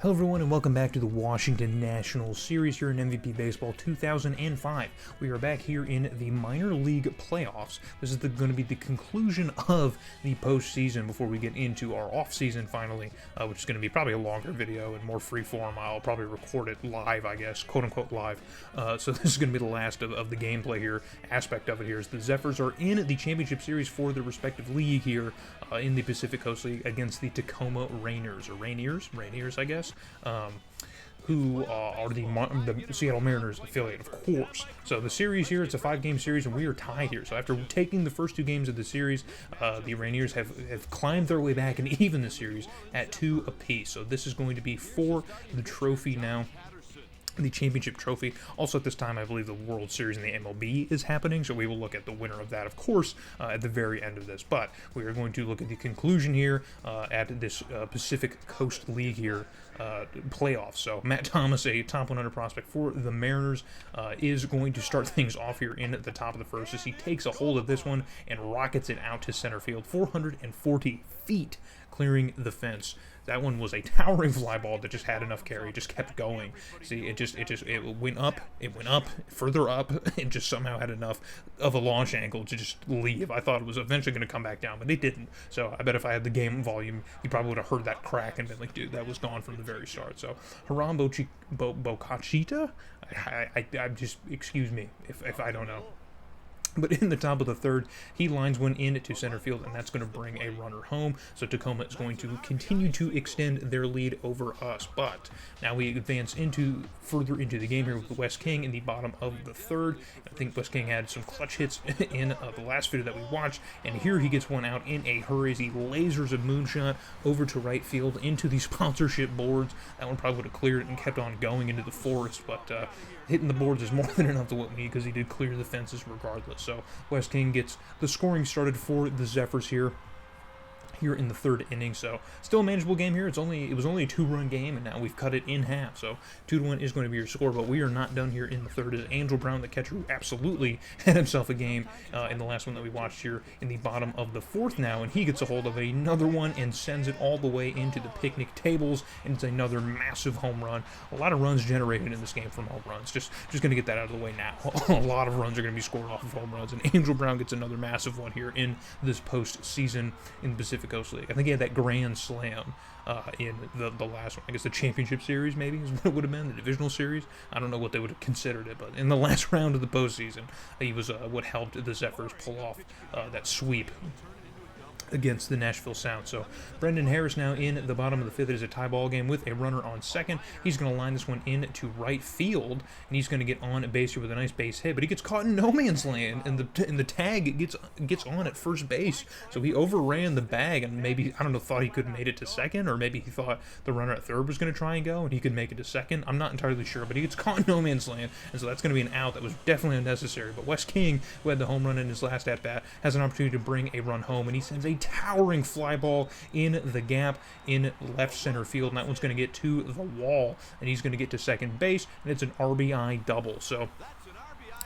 Hello everyone and welcome back to the Washington Nationals series here in MVP Baseball 2005. We are back here in the minor league playoffs. This is going to be the conclusion of the postseason before we get into our offseason finally, which is going to be probably a longer video and more freeform. I'll probably record it live, I guess, quote-unquote live. So this is going to be the last of the gameplay here, aspect of it here, is the Zephyrs are in the championship series for their respective league here in the Pacific Coast League against the Tacoma Rainiers, or Rainiers, I guess. Who are the Seattle Mariners affiliate, of course. So the series here, it's a 5-game series, and we are tied here. So after taking the first 2 games of the series, the Rainiers have climbed their way back and even the series at 2 apiece. So this is going to be for the trophy now. The championship trophy. Also at this time, I believe the World Series in the MLB is happening, so we will look at the winner of that, of course, at the very end of this. But we are going to look at the conclusion here at this Pacific Coast League here playoffs. So Matt Thomas, a top 100 prospect for the Mariners, is going to start things off here in the top of the first as he takes a hold of this one and rockets it out to center field, 440 feet, clearing the fence. That one was a towering fly ball that just had enough carry, just kept going. See, it went up, further up, and just somehow had enough of a launch angle to just leave. I thought it was eventually going to come back down, but it didn't. So I bet if I had the game volume, you probably would have heard that crack and been like, dude, that was gone from the very start. So Hiram Bocachita, I just, excuse me if I don't know. But in the top of the third, he lines one in to center field, and that's going to bring a runner home. So Tacoma is going to continue to extend their lead over us. But now we advance further into the game here with Wes King in the bottom of the third. I think Wes King had some clutch hits in the last video that we watched, and here he gets one out in a hurry as he lasers a moonshot over to right field into the sponsorship boards. That one probably would have cleared it and kept on going into the forest, but hitting the boards is more than enough to whip me because he did clear the fences regardless. So Wes King gets the scoring started for the Zephyrs here in the third inning. So still a manageable game here. It was only a 2-run game, and now we've cut it in half. So 2-1 is going to be your score, but we are not done here in the third. As Angel Brown, the catcher, who absolutely had himself a game in the last one that we watched here in the bottom of the fourth now, and he gets a hold of another one and sends it all the way into the picnic tables, and it's another massive home run. A lot of runs generated in this game from home runs. Just going to get that out of the way now. A lot of runs are going to be scored off of home runs, and Angel Brown gets another massive one here in this postseason in the Pacific Coast League. I think he had that grand slam in the last one. I guess the championship series maybe is what it would have been, the divisional series. I don't know what they would have considered it, but in the last round of the postseason, he was what helped the Zephyrs pull off that sweep against the Nashville Sound. So Brendan Harris now in the bottom of the fifth. It is a tie ball game with a runner on second. He's going to line this one in to right field, and he's going to get on base here with a nice base hit, but he gets caught in no man's land, and the tag gets on at first base. So he overran the bag, and maybe, I don't know, thought he could have made it to second, or maybe he thought the runner at third was going to try and go, and he could make it to second. I'm not entirely sure, but he gets caught in no man's land, and so that's going to be an out that was definitely unnecessary. But Wes King, who had the home run in his last at-bat, has an opportunity to bring a run home, and he sends a towering fly ball in the gap in left center field, and that one's going to get to the wall, and he's going to get to second base, and it's an RBI double. So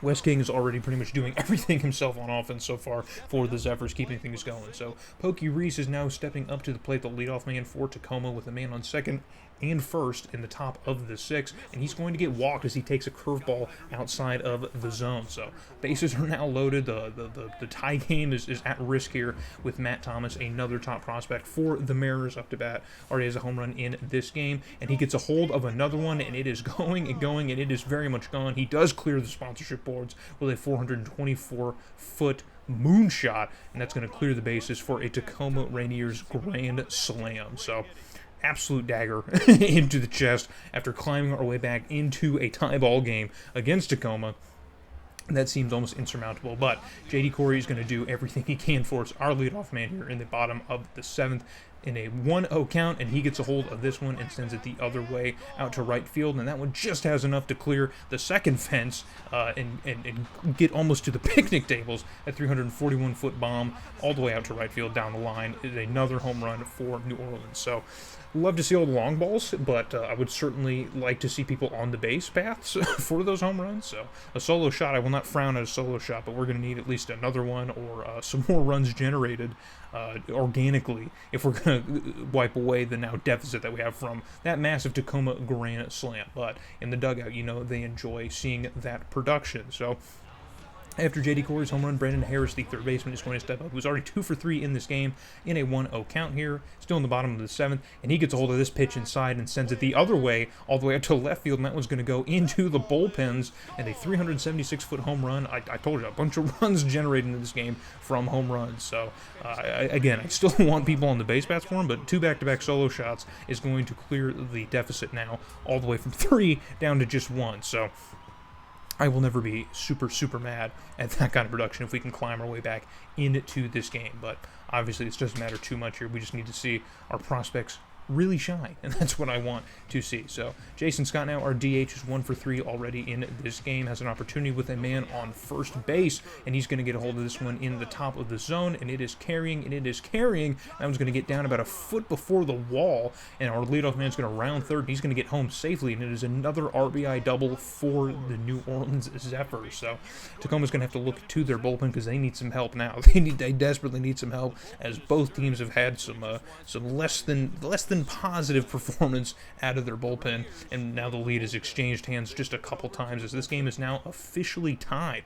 Wes King is already pretty much doing everything himself on offense so far for the Zephyrs, keeping things going. So Pokey Reese is now stepping up to the plate, the leadoff man for Tacoma, with a man on second and first in the top of the sixth, and he's going to get walked as he takes a curveball outside of the zone. So bases are now loaded. The tie game is at risk here with Matt Thomas, another top prospect for the Mariners, up to bat. Already has a home run in this game, and he gets a hold of another one, and it is going and going, and it is very much gone. He does clear the sponsorship boards with a 424-foot moonshot, and that's going to clear the bases for a Tacoma Rainiers grand slam. So absolute dagger into the chest after climbing our way back into a tie ball game against Tacoma. That seems almost insurmountable, but J.D. Corey is going to do everything he can for us, our leadoff man here in the bottom of the seventh, in a 1-0 count, and he gets a hold of this one and sends it the other way out to right field, and that one just has enough to clear the second fence and get almost to the picnic tables. A 341-foot bomb all the way out to right field down the line is another home run for New Orleans. So love to see all the long balls, but I would certainly like to see people on the base paths for those home runs. So a solo shot, I will not frown at a solo shot, but we're going to need at least another one or some more runs generated organically if we're going to wipe away the now deficit that we have from that massive Tacoma grand slam. But in the dugout, you know, they enjoy seeing that production. So after J.D. Corey's home run, Brandon Harris, the third baseman, is going to step up. He was already 2 for 3 in this game in a 1-0 count here, still in the bottom of the 7th, and he gets a hold of this pitch inside and sends it the other way, all the way up to left field, and that one's going to go into the bullpens, and a 376-foot home run. I told you, a bunch of runs generated in this game from home runs. So, again, I still want people on the base paths for him, but 2 back-to-back solo shots is going to clear the deficit now, all the way from 3 down to just 1. So I will never be super, super mad at that kind of production if we can climb our way back into this game. But obviously, it doesn't matter too much here. We just need to see our prospects really shine, and that's what I want to see. So Jason Scott now, our DH, is 1 for 3 already in this game, has an opportunity with a man on first base, and he's going to get a hold of this one in the top of the zone, and it is carrying, and it is carrying. That one's going to get down about a foot before the wall, and our leadoff man's going to round third, and he's going to get home safely, and it is another RBI double for the New Orleans Zephyrs. So Tacoma's going to have to look to their bullpen because they need some help now. They desperately need some help, as both teams have had some less than positive performance out of their bullpen, and now the lead has exchanged hands just a couple times as this game is now officially tied.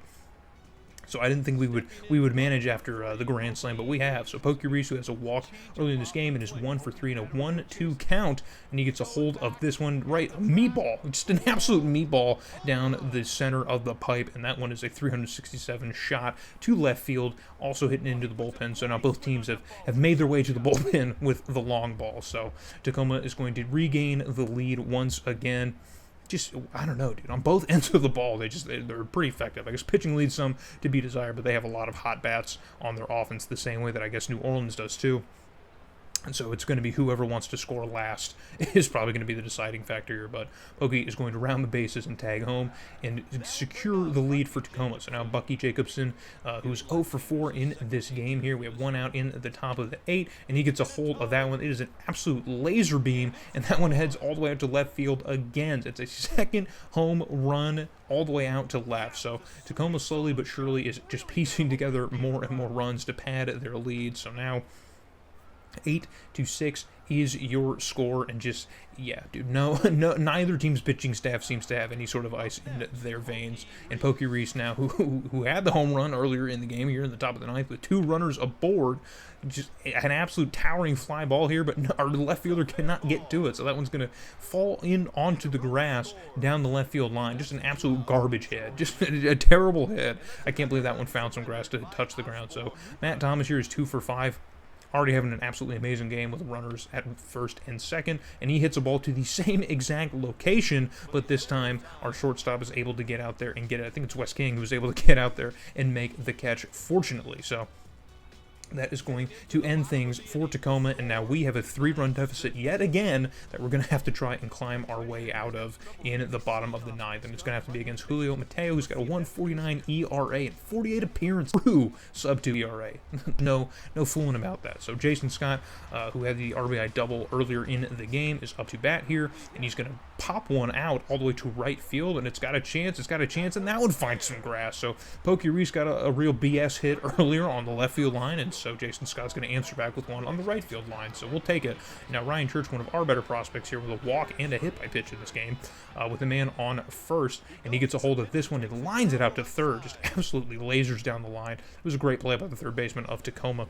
So I didn't think we would manage after the grand slam, but we have. So Pokey-Reese, who has a walk early in this game and is 1 for 3 in a 1-2 count, and he gets a hold of this one, right, a meatball, just an absolute meatball down the center of the pipe, and that one is a 367 shot to left field, also hitting into the bullpen. So now both teams have made their way to the bullpen with the long ball. So Tacoma is going to regain the lead once again. Just, I don't know, dude. On both ends of the ball, they're pretty effective. I guess pitching leaves some to be desired, but they have a lot of hot bats on their offense the same way that I guess New Orleans does too. And so it's going to be whoever wants to score last is probably going to be the deciding factor here. But Pokey is going to round the bases and tag home and secure the lead for Tacoma. So now Bucky Jacobson, who's 0 for 4 in this game here. We have 1 out in the top of the 8, and he gets a hold of that one. It is an absolute laser beam, and that one heads all the way out to left field again. It's a second home run all the way out to left. So Tacoma slowly but surely is just piecing together more and more runs to pad their lead. So now 8-6 is your score, and just, yeah, dude, no, neither team's pitching staff seems to have any sort of ice in their veins. And Pokey-Reese now, who had the home run earlier in the game here in the top of the 9th with 2 runners aboard, just an absolute towering fly ball here, but our left fielder cannot get to it, so that one's going to fall in onto the grass down the left field line. Just an absolute garbage hit, just a terrible hit. I can't believe that one found some grass to touch the ground. So Matt Thomas here is 2 for 5. Already having an absolutely amazing game with runners at first and second, and he hits a ball to the same exact location, but this time our shortstop is able to get out there and get it. I think it's Wes King who was able to get out there and make the catch, fortunately. So that is going to end things for Tacoma, and now we have a 3-run deficit yet again that we're going to have to try and climb our way out of in the bottom of the 9th, and it's going to have to be against Julio Mateo, who's got a 1.49 ERA and 48 appearances through sub-2 ERA. no fooling about that. So Jason Scott, who had the RBI double earlier in the game, is up to bat here, and he's going to pop one out all the way to right field, and it's got a chance, and that one finds some grass. So Pokey-Reese got a real BS hit earlier on the left field line, and so Jason Scott's going to answer back with one on the right field line, so we'll take it. Now Ryan Church, one of our better prospects here, with a walk and a hit by pitch in this game, with a man on first, and he gets a hold of this one and lines it out to third, just absolutely lasers down the line. It was a great play by the third baseman of Tacoma.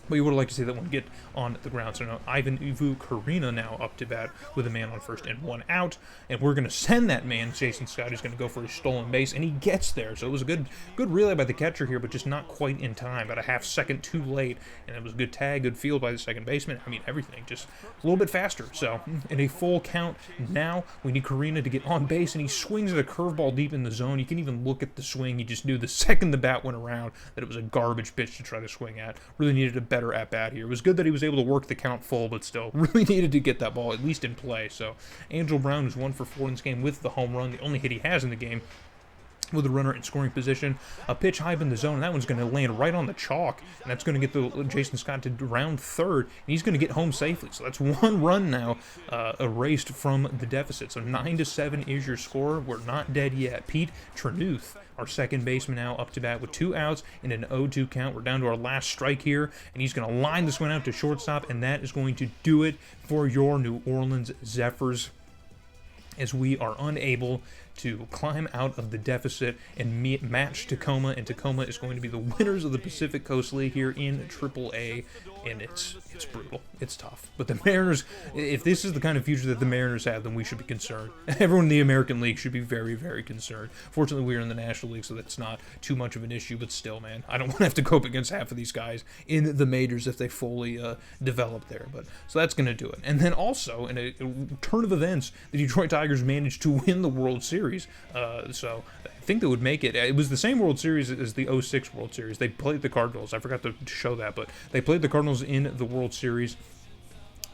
But you would have liked to see that one get on the ground. So now Ivan Ivu Karina now up to bat with a man on first and 1 out. And we're going to send that man, Jason Scott, who's going to go for a stolen base. And he gets there. So it was a good relay by the catcher here, but just not quite in time. About a half second too late. And it was a good tag, good field by the second baseman. I mean, everything. Just a little bit faster. So in a full count now, we need Karina to get on base. And he swings at a curveball deep in the zone. You can even look at the swing. He just knew the second the bat went around that it was a garbage pitch to try to swing at. Really needed a better at bat here. It was good that he was able to work the count full, but still really needed to get that ball at least in play. So Angel Brown, who's 1 for 4 in this game with the home run, the only hit he has in the game, with a runner in scoring position. A pitch high up in the zone, and that one's going to land right on the chalk, and that's going to get the Jason Scott to round third, and he's going to get home safely. So that's 1 run now erased from the deficit. So 9-7 is your score. We're not dead yet. Pete Trenuth, our second baseman, now up to bat with 2 outs in an 0-2 count. We're down to our last strike here, and he's going to line this one out to shortstop, and that is going to do it for your New Orleans Zephyrs, as we are unable to climb out of the deficit and match Tacoma, and Tacoma is going to be the winners of the Pacific Coast League here in AAA, and it's brutal. It's tough. But the Mariners, if this is the kind of future that the Mariners have, then we should be concerned. Everyone in the American League should be very, very concerned. Fortunately, we're in the National League, so that's not too much of an issue, but still, man, I don't want to have to go up against half of these guys in the majors if they fully develop there. But so that's going to do it. And then also, in a turn of events, the Detroit Tigers managed to win the World Series. So I think they would make it. It was the same World Series as the 06 World Series. They played the Cardinals. I forgot to show that, but they played the Cardinals in the World Series.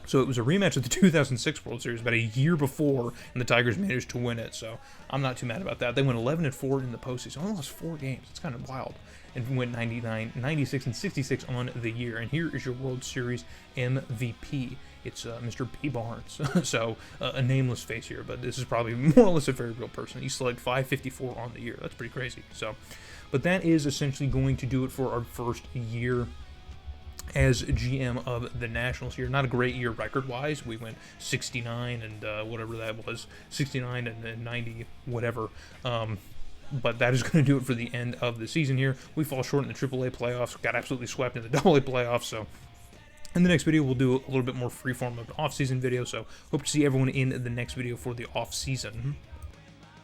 So it was a rematch of the 2006 World Series about a year before, and the Tigers managed to win it. So I'm not too mad about that. They went 11-4 in the postseason. Only lost 4 games. It's kind of wild. And went 99, 96, and 66 on the year. And here is your World Series MVP. It's Mr. B. Barnes. So a nameless face here, but this is probably more or less a very real person. He selected 554 on the year. That's pretty crazy. So, but that is essentially going to do it for our first year as GM of the Nationals here. Not a great year record-wise. We went 69 and whatever that was, 69 and 90, whatever. But that is going to do it for the end of the season here. We fall short in the AAA playoffs. Got absolutely swept in the AA playoffs. So in the next video, we'll do a little bit more freeform of an off-season video. So hope to see everyone in the next video for the off-season.